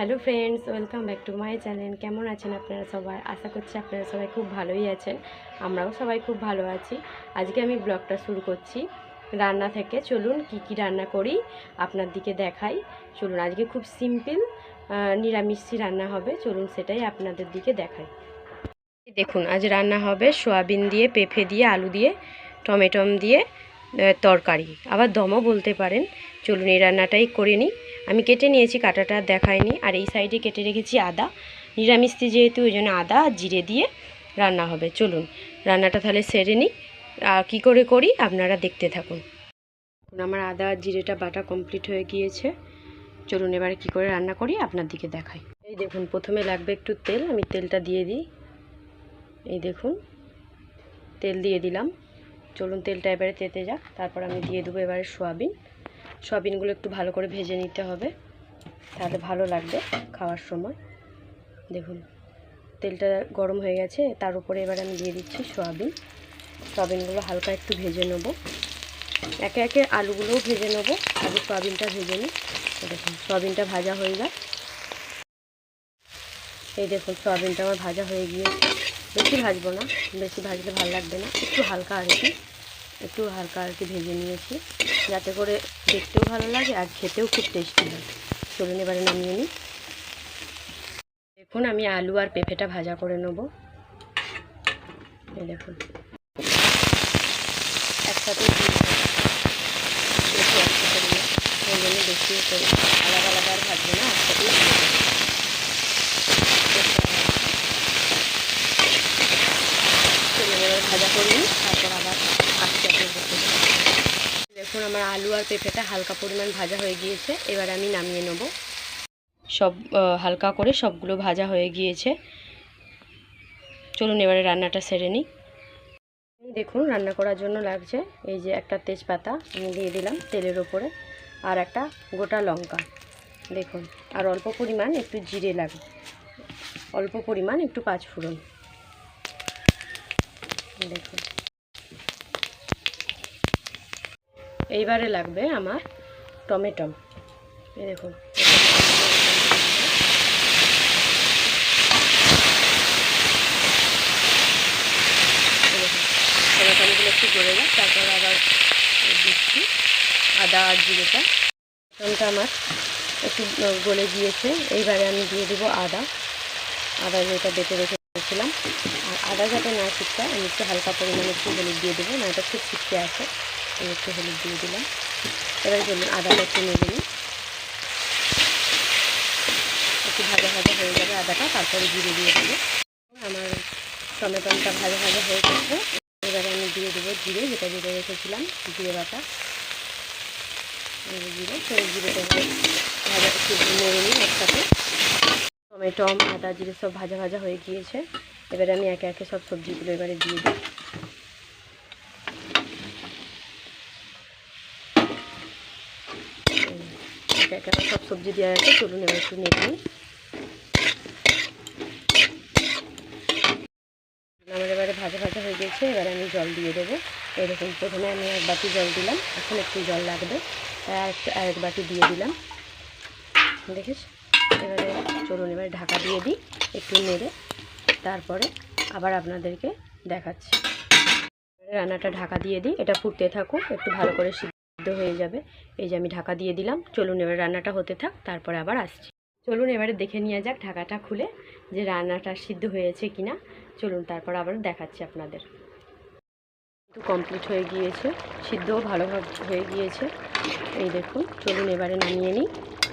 Hello friends, welcome back to my channel. কেমন আছেন আপনারা সবাই? আশা করছি আপনারা সবাই খুব ভালোই আছেন। আমরাও সবাই খুব ভালো আছি। আজকে আমি ব্লগটা শুরু করছি রান্না থেকে। চলুন কি রান্না করি আপনার দিকে দেখাই। চলুন, আজকে খুব সিম্পল নিরামিষি রান্না হবে। চলুন সেটাই আপনাদের দিকে দেখাই। দেখুন, আজ রান্না হবে সোয়াবিন দিয়ে, পেঁপে দিয়ে, আলু দিয়ে, টমেটম দিয়ে তরকারি, আবার দমও বলতে পারেন। চলুন এই রান্নাটাই করে নিই। আমি কেটে নিয়েছি, কাটাটা দেখায়নি। আর এই সাইডে কেটে রেখেছি আদা, নিরামিষি যেহেতু ওই জন্য আদা আর জিরে দিয়ে রান্না হবে। চলুন রান্নাটা তাহলে সেরে নিই। আর কী করে করি আপনারা দেখতে থাকুন। আমার আদা আর জিরেটা বাটা কমপ্লিট হয়ে গিয়েছে। চলুন এবারে কী করে রান্না করি আপনার দিকে দেখাই। এই দেখুন, প্রথমে লাগবে একটু তেল। আমি তেলটা দিয়ে দিই। এই দেখুন, তেল দিয়ে দিলাম। চলুন তেলটা এবারে তেতে যাক। তারপর আমি দিয়ে দেবো এবারে সোয়াবিনগুলো একটু ভালো করে ভেজে নিতে হবে, তাহলে ভালো লাগবে খাওয়ার সময়। দেখুন তেলটা গরম হয়ে গেছে, তার উপরে এবার আমি দিয়ে দিচ্ছি সোয়াবিনগুলো হালকা একটু ভেজে নেব। একে একে আলুগুলোও ভেজে নেব, আগে সোয়াবিনটা ভেজে নিই। দেখুন সোয়াবিনটা ভাজা হয়ে যায়। এই দেখুন সোয়াবিনটা আমার ভাজা হয়ে গিয়েছে। বেশি ভাজবো না, বেশি ভাজলে ভালো লাগবে না। একটু হালকা আর কি ভেজে নিয়েছি, যাতে করে দেখতেও ভালো লাগে আর খেতেও খুব টেস্টি হয়। চলুন এবারে নামিয়ে নিই। দেখুন আমি আলু আর পেঁপেটা ভাজা করে নেব। এই দেখুন একসাথে ওই জন্য বেশি করে আলাদা আলাদা আর ভাজবো না, একসাথেই ভাজা করে নিই। তারপর আবার দেখুন আমার আলু আর পেঁপেটা হালকা পরিমাণ ভাজা হয়ে গিয়েছে। এবার আমি নামিয়ে নেব। সব হালকা করে সবগুলো ভাজা হয়ে গিয়েছে। চলুন এবারে রান্নাটা সেরে নিই। দেখুন রান্না করার জন্য লাগছে এই যে একটা তেজপাতা আমি দিয়ে দিলাম তেলের ওপরে, আর একটা গোটা লঙ্কা। দেখুন আর অল্প পরিমাণ একটু জিরে লাগবে, অল্প পরিমাণ একটু পাঁচফোড়ন। দেখুন এইবারে লাগবে আমার টমেটম। এই দেখুন টমেটোগুলো একটু গলে যায়, তারপর আবার দিচ্ছি আদা আর জিরেটা। টমেটোটা আমার একটু গলে গিয়েছে। এইবারে আমি দিয়ে দেবো আদা যেটা বেটে রেখেছিলাম। আর আদা যাতে না ছিটকায় আমি একটু হালকা পরিমাণে একটু হলুদ দিয়ে দেবো, না এটা খুব ছিটকে আছে। আমি একটু হলুদ দিয়ে দিলাম। এবারে চলুন আদাটা একটু নেড়ে নিই। একটু ভাজা হয়ে যাবে আদাটা, তারপরে জিরে দিয়ে দেবো। আমার টমেটোটা ভাজা হয়ে গেছে। এবারে আমি দিয়ে দেবো জিরে, যেটা বেটে রেখেছিলাম, জিরে বাটা। জিরেটা ভাজা একটু নেড়ে নিই একসাথে। টমেটো আদা জিরে সব ভাজা হয়ে গিয়েছে। এবারে আমি একে একে সব সবজিগুলো এবারে দিয়ে দিই। একে একে সব সবজি দেওয়া আছে। চলুন এবার একটু নেড়ে নিই। আমার এবারে ভাজা হয়ে গেছে। এবারে আমি জল দিয়ে দেবো। এরকম প্রথমে আমি 1 বাটি জল দিলাম, এখন একটু জল লাগবে, আর 1 বাটি দিয়ে দিলাম। দেখিস এবারে চলুন এবারে ঢাকা দিয়ে দিই একটু নেড়ে, তারপরে আবার আপনাদেরকে দেখাচ্ছি। রান্নাটা ঢাকা দিয়ে দিই, এটা ফুটতে থাকুক, একটু ভালো করে সিদ্ধ হয়ে যাবে। এই যে আমি ঢাকা দিয়ে দিলাম। চলুন এবার রান্নাটা হতে থাক, তারপরে আবার আসছি। চলুন এবারে দেখে নিয়ে যাক ঢাকাটা খুলে যে রান্নাটা সিদ্ধ হয়েছে কিনা। চলুন তারপর আবার দেখাচ্ছি আপনাদের। একটু কমপ্লিট হয়ে গিয়েছে, সিদ্ধও ভালোভাবে হয়ে গিয়েছে। এই দেখুন, চলুন এবারে নামিয়ে নিই।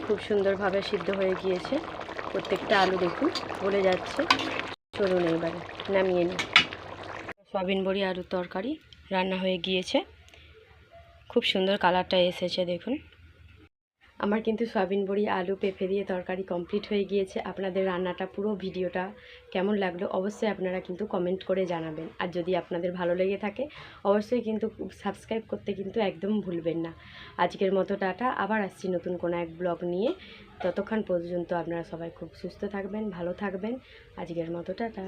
খুব সুন্দরভাবে সিদ্ধ হয়ে গিয়েছে, প্রত্যেকটা আলু দেখুন গলে যাচ্ছে। চলুন এবারে নামিয়ে নিই। সয়াবিন বড়ি আলুর তরকারি রান্না হয়ে গিয়েছে, খুব সুন্দর কালারটা এসেছে। দেখুন আমার কিন্তু সয়াবিন বড়ি আলু পেঁপে দিয়ে তরকারি কমপ্লিট হয়ে গিয়েছে। আপনাদের রান্নাটা পুরো ভিডিওটা কেমন লাগলো অবশ্যই আপনারা কিন্তু কমেন্ট করে জানাবেন। আর যদি আপনাদের ভালো লেগে থাকে অবশ্যই কিন্তু সাবস্ক্রাইব করতে কিন্তু একদম ভুলবেন না। আজকের মতো টাটা, আবার আসছি নতুন কোনো এক ব্লগ নিয়ে। ততক্ষণ পর্যন্ত আপনারা সবাই খুব সুস্থ থাকবেন, ভালো থাকবেন। আজকের মতো টাটা।